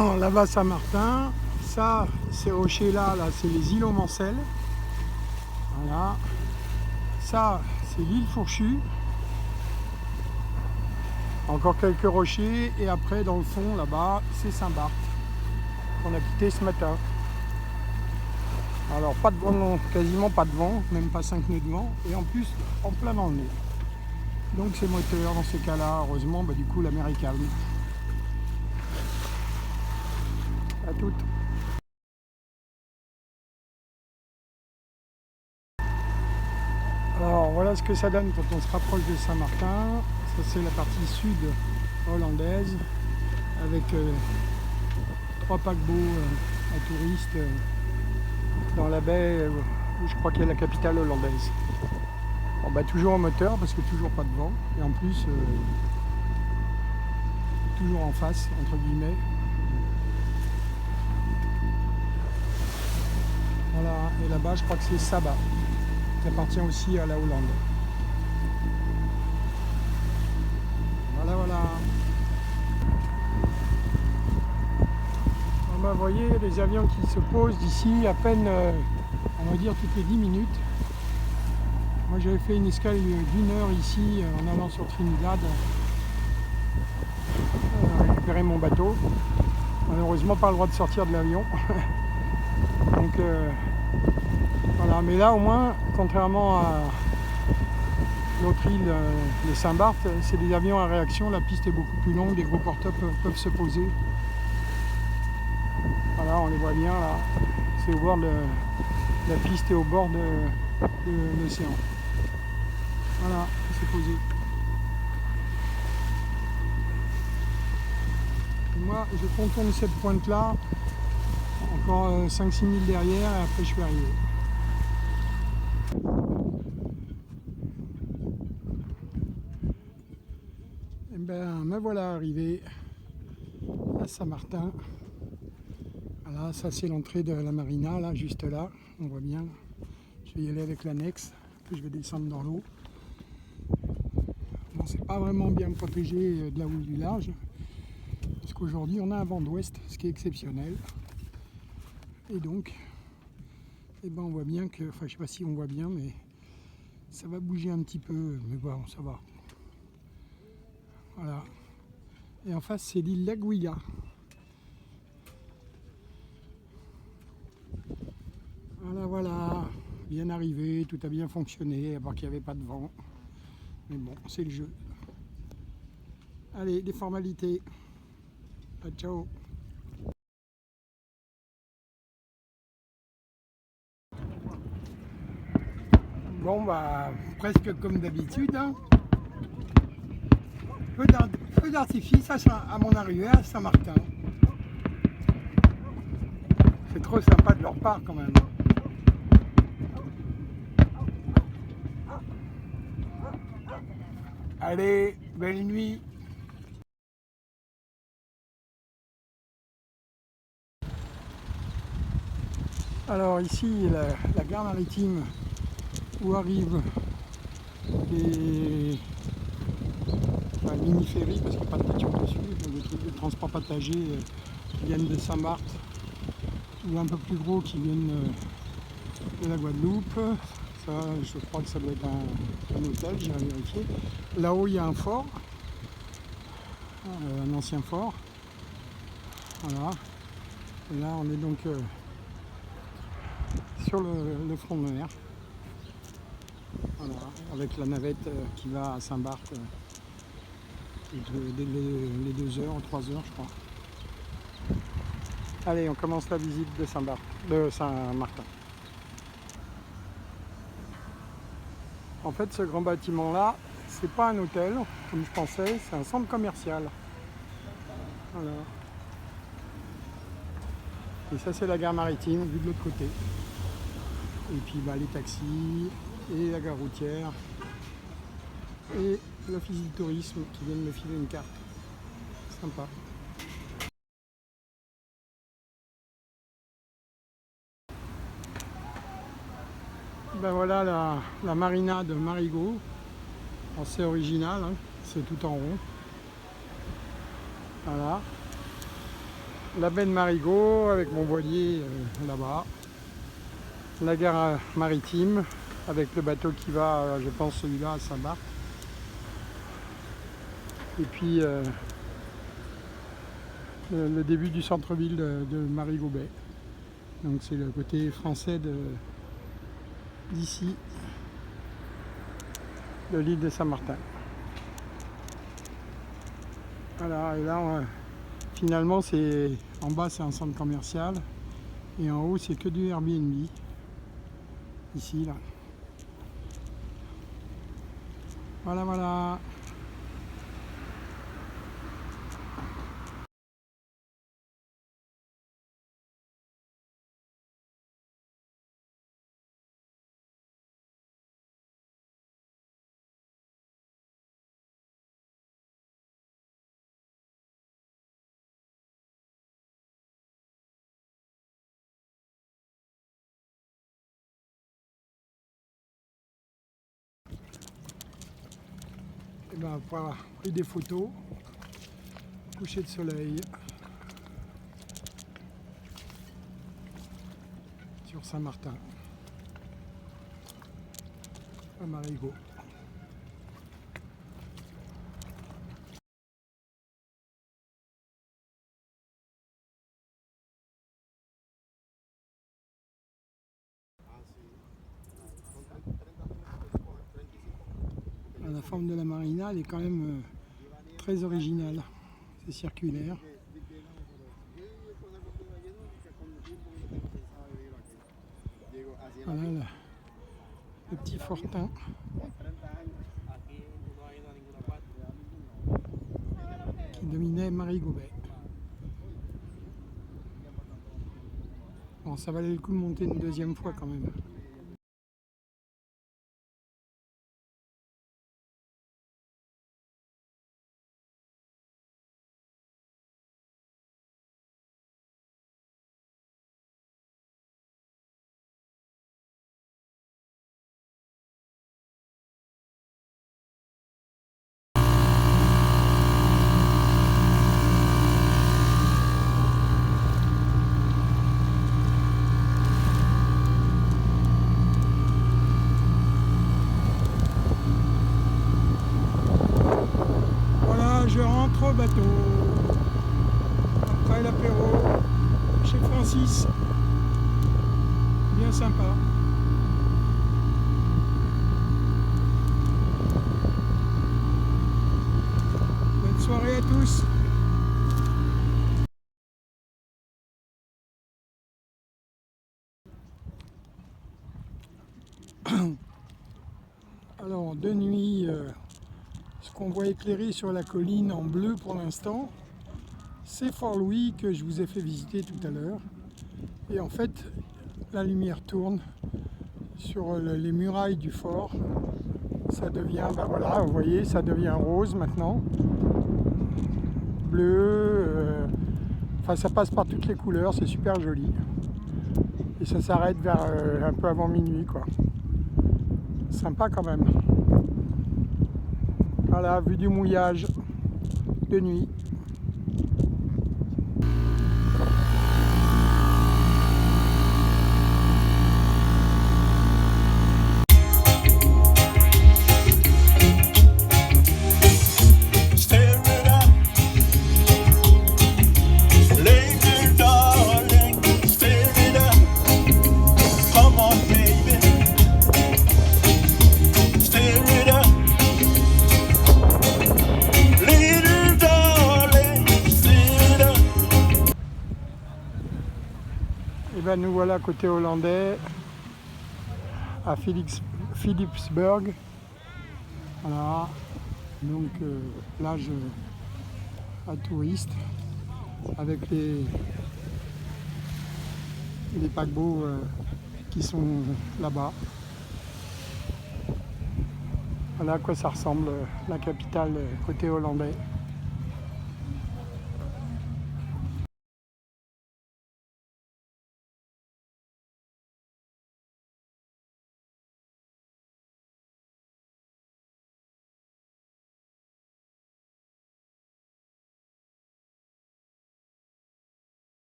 Là-bas Saint-Martin, ça, ces rochers-là, c'est les îlots Mancel. Voilà. Ça, c'est l'île Fourchue. Encore quelques rochers. Et après, dans le fond, là-bas, c'est Saint-Barth, qu'on a quitté ce matin. Alors, pas de vent, quasiment pas de vent, même pas 5 nœuds de vent. Et en plus, en plein dans le nez. Donc, c'est moteur dans ces cas-là. Heureusement, du coup, la mer est calme. À toutes. Alors voilà ce que ça donne quand on se rapproche de Saint-Martin. Ça c'est la partie sud hollandaise avec 3 paquebots à touristes dans la baie où je crois qu'il y a la capitale hollandaise. Bon, toujours en moteur parce que toujours pas de vent et en plus toujours en face entre guillemets. Voilà, et là-bas je crois que c'est Saba qui appartient aussi à la Hollande. Voilà. Vous voyez les avions qui se posent d'ici à peine, on va dire toutes les 10 minutes. Moi j'avais fait une escale d'1 heure ici en allant sur Trinidad récupérer mon bateau. Malheureusement pas le droit de sortir de l'avion. Donc voilà, mais là au moins, contrairement à l'autre île de Saint-Barth, c'est des avions à réaction, la piste est beaucoup plus longue, des gros porte-up peuvent se poser. Voilà, on les voit bien là, c'est au bord de la piste et au bord de l'océan. Voilà, c'est posé. Et moi, je contourne cette pointe-là, encore 5-6 milles derrière, et après je suis arrivé. Et me voilà arrivé à Saint-Martin. Voilà, ça c'est l'entrée de la marina, là, juste là, on voit bien. Je vais y aller avec l'annexe, puis je vais descendre dans l'eau. Bon, c'est pas vraiment bien protégé de la houle du large, parce qu'aujourd'hui on a un vent d'ouest, ce qui est exceptionnel. Et donc, on voit bien que, enfin je sais pas si on voit bien, mais ça va bouger un petit peu, mais bon, ça va. Voilà. Et en face, c'est l'île Laguilla. Voilà. Bien arrivé, tout a bien fonctionné, à part qu'il n'y avait pas de vent. Mais bon, c'est le jeu. Allez, des formalités. Ciao. Bon, presque comme d'habitude. Hein. Feu d'artifice à mon arrivée à Saint-Martin. C'est trop sympa de leur part quand même. Allez, belle nuit. Alors ici, la gare maritime où arrivent les mini-ferries, parce qu'il n'y a pas de voiture dessus, des trucs de transport passager qui viennent de Saint-Barth, ou un peu plus gros qui viennent de la Guadeloupe. Ça, je crois que ça doit être un hôtel, j'irai vérifier. Là-haut, il y a un fort, un ancien fort. Voilà. Et là, on est donc sur le front de mer. Voilà, avec la navette qui va à Saint-Barth les 2 heures, 3 heures, je crois. Allez, on commence la visite de Saint-Martin. En fait, ce grand bâtiment-là, c'est pas un hôtel, comme je pensais, c'est un centre commercial. Voilà. Et ça, c'est la gare maritime, vue de l'autre côté. Et puis les taxis, et la gare routière, et l'office du tourisme qui vient de me filer une carte. Sympa. Voilà la marina de Marigot. C'est original, hein. C'est tout en rond. Voilà. la baie de Marigot avec mon voilier là-bas. La gare maritime avec le bateau qui va, je pense celui-là à Saint-Barth. Et puis le début du centre-ville de Marigot Bay. Donc c'est le côté français d'ici, de l'île de Saint-Martin. Voilà, et là finalement c'est en bas c'est un centre commercial et en haut c'est que du Airbnb. Ici là. Voilà voilà. Et ben voilà, pris des photos, coucher de soleil sur Saint-Martin, à Marigot. La forme de la marina elle est quand même très originale, c'est circulaire. Voilà le petit fortin qui dominait Marigot Bay. Bon, ça valait le coup de monter une deuxième fois quand même. Voilà, je rentre au bateau. Après l'apéro, chez Francis. Bien sympa. Bonne soirée à tous. Alors, de nuit, ce qu'on voit éclairé sur la colline en bleu pour l'instant, c'est Fort Louis que je vous ai fait visiter tout à l'heure. Et en fait, la lumière tourne sur les murailles du fort. Ça devient, ben voilà, vous voyez, ça devient rose maintenant. Bleu, enfin ça passe par toutes les couleurs, c'est super joli. Et ça s'arrête vers un peu avant minuit, quoi. Sympa quand même. Voilà, vue du mouillage de nuit. Et ben nous voilà côté hollandais, à Philipsburg. Voilà, donc plage à touristes avec les paquebots qui sont là-bas. Voilà à quoi ça ressemble la capitale côté hollandais.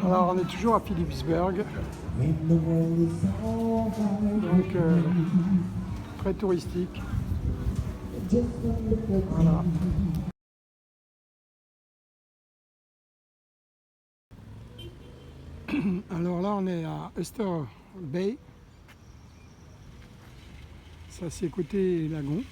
Alors on est toujours à Philipsburg, donc très touristique. Voilà. Alors là on est à Oyster Bay, ça c'est côté lagon,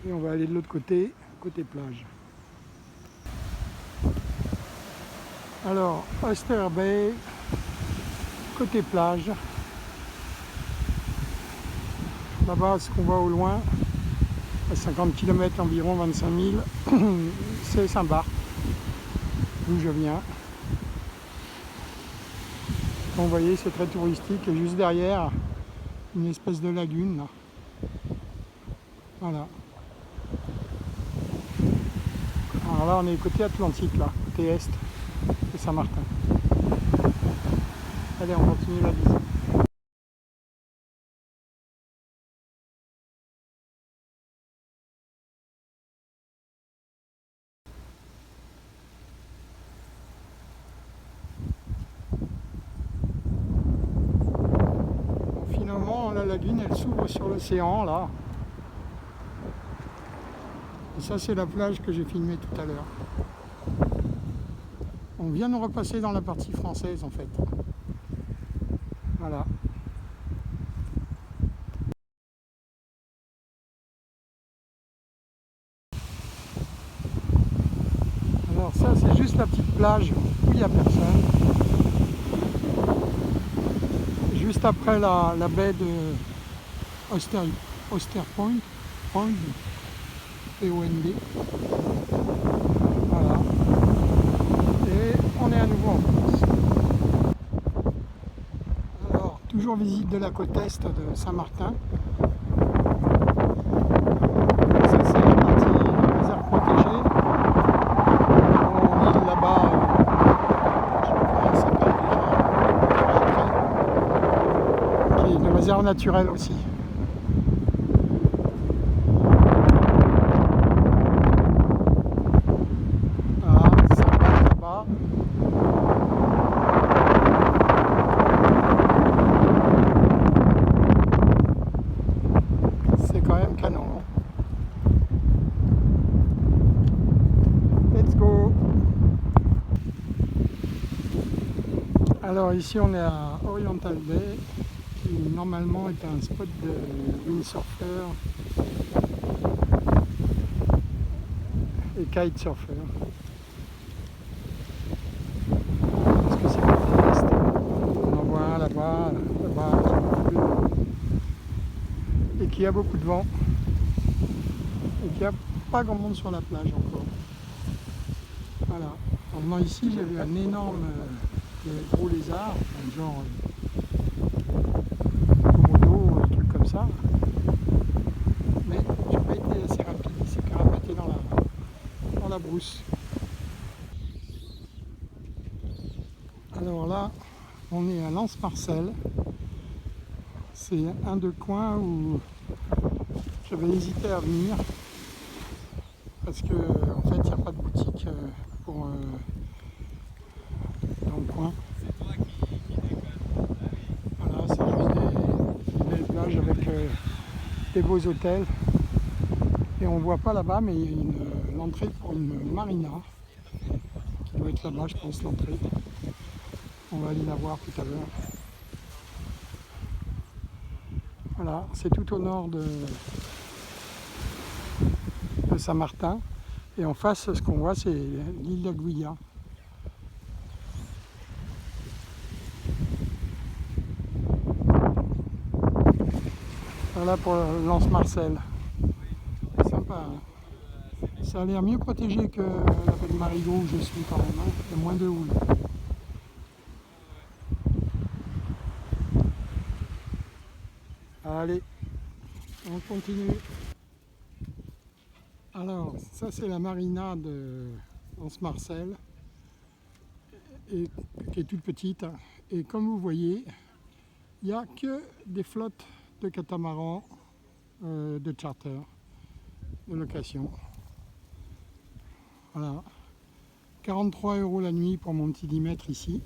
et on va aller de l'autre côté, côté plage. Alors Oyster Bay, côté plage, là-bas ce qu'on voit au loin, à 50 km environ, 25 000, c'est Saint-Barth, d'où je viens. Comme vous voyez, c'est très touristique, et juste derrière, une espèce de lagune, là. Voilà. Alors là, on est côté Atlantique, là, côté est de Saint-Martin. Allez, on continue la visite. Bon, finalement, la lagune, elle s'ouvre sur l'océan, là. Et ça, c'est la plage que j'ai filmée tout à l'heure. On vient de repasser dans la partie française, en fait. Voilà. Alors ça, c'est juste la petite plage où il n'y a personne. Juste après la baie de Oyster Point, P-O-N-D. Voilà. Et on est à nouveau en France. Alors, toujours visite de la côte est de Saint-Martin. Ça, c'est la partie réserve protégée. On île là-bas, je sais pas comment elle s'appelle déjà, qui est une réserve naturelle aussi. Voilà, Saint-Barth là-bas. C'est quand même canon. Let's go! Alors ici on est à Oriental Bay, qui normalement est un spot de windsurfer et kitesurfer. Parce que c'est côté est. On en voit un là-bas, là-bas, et qui a beaucoup de vent. Et qui a pas grand monde sur la plage encore. Voilà. En venant ici, j'ai vu un énorme gros lézard, un genre komodo, un truc comme ça. Mais j'ai pas été assez rapide, il s'est carapaté dans la brousse. Alors là, on est à Lens-Marcel. C'est un des coins où j'avais hésité à venir parce que en fait il n'y a pas de boutique dans le coin. Voilà, c'est juste des belles plages avec des beaux hôtels. Et on voit pas là-bas, mais il y a l'entrée pour une marina qui doit être là-bas, je pense, l'entrée. On va aller la voir tout à l'heure. Voilà, c'est tout au nord de Saint-Martin. Et en face, ce qu'on voit, c'est l'île d'Aguilla. Voilà pour Lens-Marcel. Sympa, hein. Ça a l'air mieux protégé que la baie de Marigot où je suis quand même. Hein. Il y a moins de houle. Allez, on continue. Alors, ça c'est la marina de Lens-Marcel, qui est toute petite. Et comme vous voyez, il n'y a que des flottes de catamarans de charter, de location. Voilà. 43 € la nuit pour mon petit 10 mètres ici.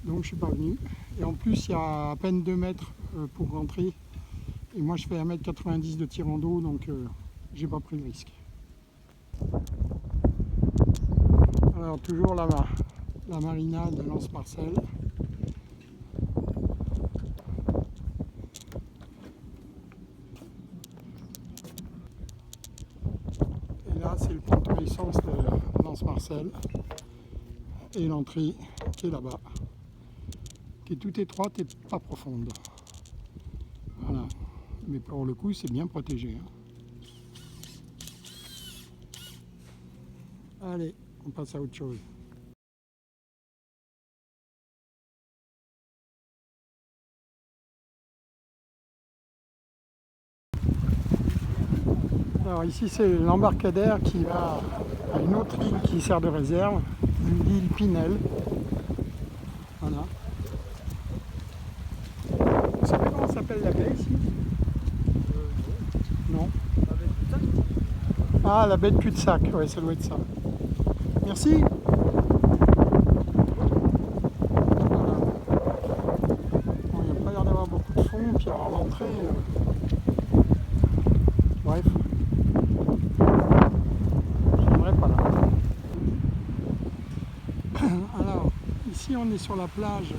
Donc je suis pas venu. Et en plus il y a à peine 2 mètres pour rentrer. Et moi je fais 1,90 m de tirant d'eau, donc j'ai pas pris le risque. Alors toujours là-bas, la marina de Lens-Marcel. Et là c'est le ponton essence de Lens-Marcel. Et l'entrée qui est là-bas, qui est toute étroite et pas profonde. Voilà. Mais pour le coup c'est bien protégé. Allez, on passe à autre chose. Alors ici c'est l'embarcadère qui va à une autre île qui sert de réserve, l'île Pinel. Voilà. Vous savez comment s'appelle la baie ici? Non. Ah, la baie de cul-de-sac, ouais, ça doit être ça. Merci. Voilà. Bon, il n'y a pas l'air d'avoir beaucoup de fond, puis alors l'entrée. Bref. J'aimerais pas là. Alors, ici on est sur la plage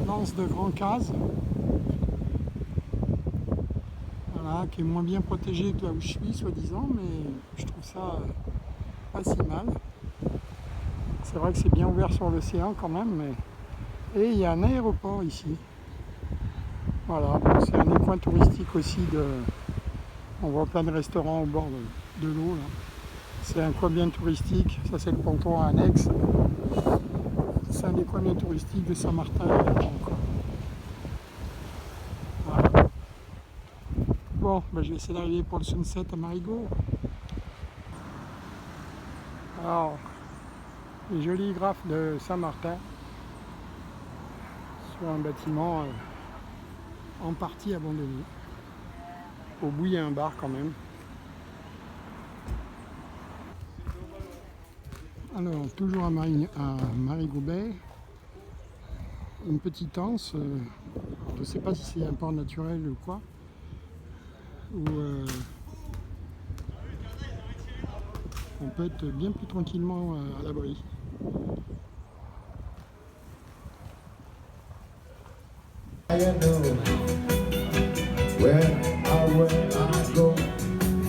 Lens de Grand Case. Voilà, qui est moins bien protégée que là où je suis, soi-disant, mais je trouve ça pas si mal. C'est vrai que c'est bien ouvert sur l'océan quand même, mais... Et il y a un aéroport ici. Voilà, c'est un des coins touristiques aussi de... On voit plein de restaurants au bord de l'eau. C'est un coin bien touristique, ça c'est le ponton annexe. C'est un des coins bien touristiques de Saint-Martin. Voilà. Bon, ben je vais essayer d'arriver pour le sunset à Marigot. Alors, les jolis graphes de Saint-Martin sur un bâtiment en partie abandonné. Au bout, il y a un bar quand même. Alors, toujours à Marigot Bay, une petite anse, je ne sais pas si c'est un port naturel ou quoi, où on peut être bien plus tranquillement à l'abri.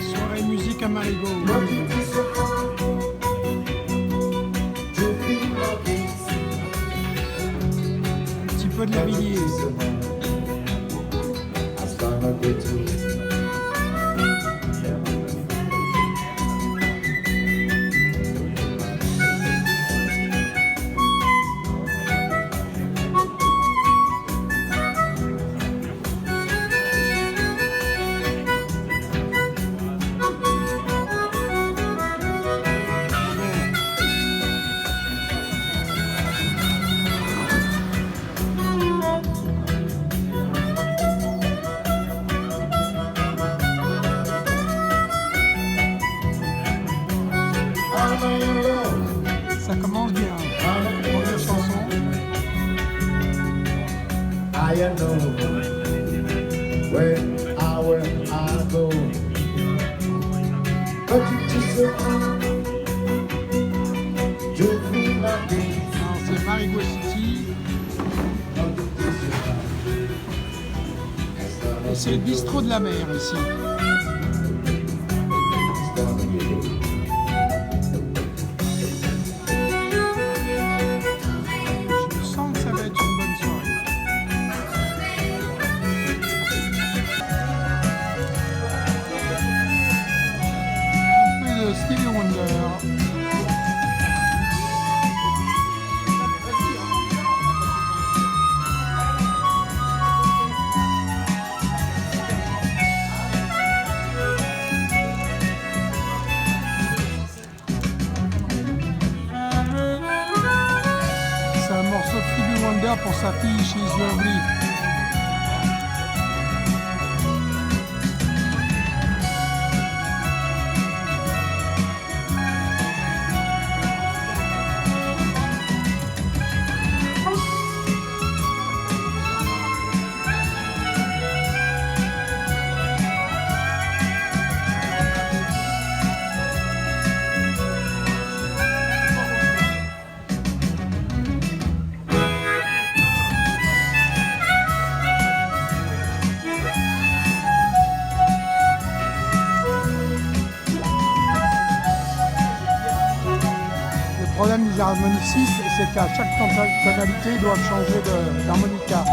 Soirée musique à Marigot. Un petit peu de la Villiers. Ça commence bien. Première chanson. I know where I go, but you just you feel like this. Alors c'est Marigot City. Et c'est le bistrot de la mer ici. Je sens que ça va être une bonne soirée. Un peu de Stevie Wonder. Pour sa fille, She's Lovely. problème des harmonicistes, c'est qu'à chaque tonalité, ils doivent changer d'harmonica.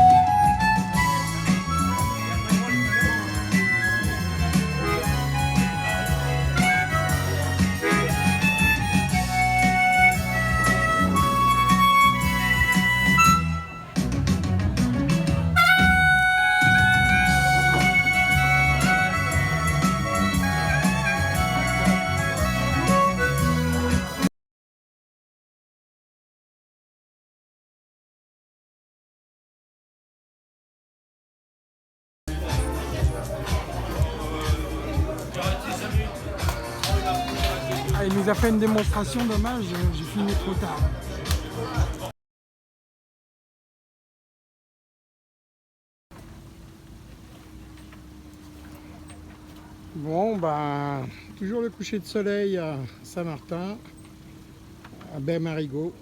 Ah, il nous a fait une démonstration, dommage, j'ai fini trop tard. Bon, ben, toujours le coucher de soleil à Saint-Martin, à Baie-Marigot.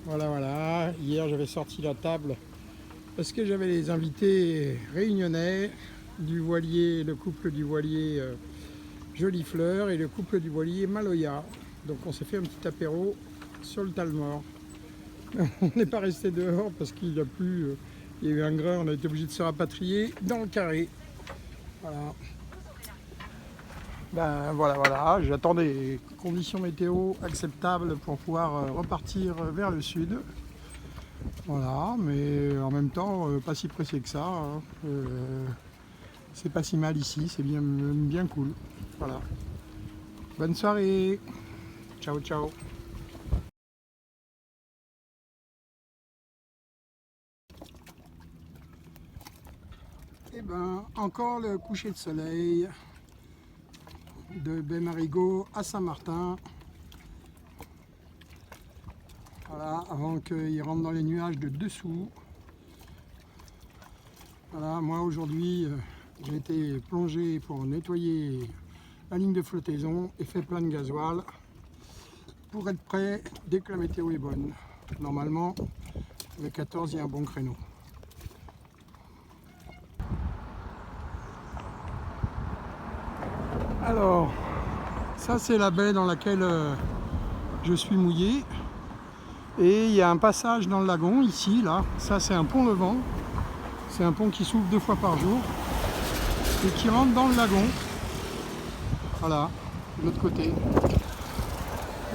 Voilà. Hier, j'avais sorti la table parce que j'avais les invités réunionnais du voilier, le couple du voilier Jolie Fleur et le couple du voilier Maloya. Donc on s'est fait un petit apéro sur le Talmor. On n'est pas resté dehors parce qu'il a plu, il y a eu un grain, on a été obligé de se rapatrier dans le carré. Voilà. Ben voilà, j'attends des conditions météo acceptables pour pouvoir repartir vers le sud. Voilà, mais en même temps, pas si pressé que ça. Hein. C'est pas si mal ici, c'est bien cool. Voilà. Bonne soirée. Ciao, ciao. Et ben, encore le coucher de soleil de Baie-Marigot à Saint-Martin. Voilà, avant qu'il rentre dans les nuages de dessous. Voilà, moi aujourd'hui, j'ai été plongé pour nettoyer la ligne de flottaison et fait plein de gasoil pour être prêt dès que la météo est bonne. Normalement, le 14, il y a un bon créneau. Alors, ça c'est la baie dans laquelle je suis mouillé. Et il y a un passage dans le lagon, ici, là. Ça c'est un pont levant. C'est un pont qui s'ouvre 2 fois par jour et qui rentre dans le lagon. Voilà, de l'autre côté.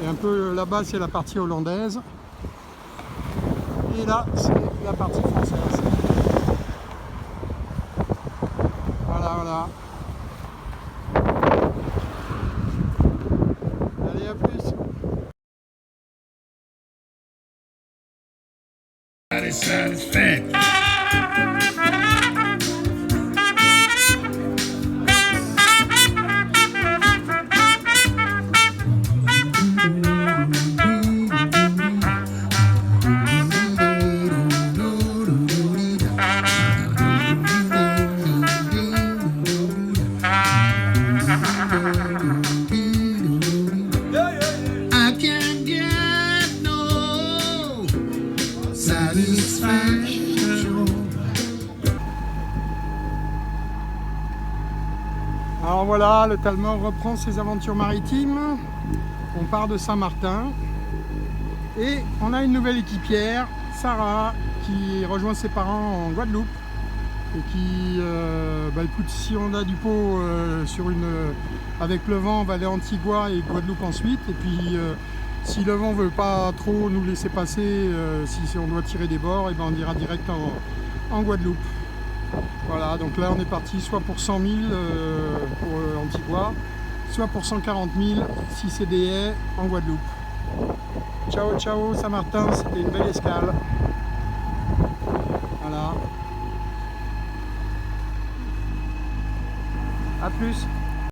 Et un peu là-bas, c'est la partie hollandaise. Et là, c'est la partie française. Voilà. Allez, à plus. Alors voilà, le Talmor reprend ses aventures maritimes. On part de Saint-Martin et on a une nouvelle équipière, Sarah, qui rejoint ses parents en Guadeloupe et qui, écoute, si on a du pot avec le vent, on va aller à Antigua et Guadeloupe ensuite. Et puis si le vent ne veut pas trop nous laisser passer, si on doit tirer des bords, et ben on ira direct en Guadeloupe. Voilà, donc là on est parti soit pour 100 000 pour Antigua, soit pour 140 000 si c'est des haies en Guadeloupe. Ciao Saint-Martin, c'était une belle escale. Voilà. A plus.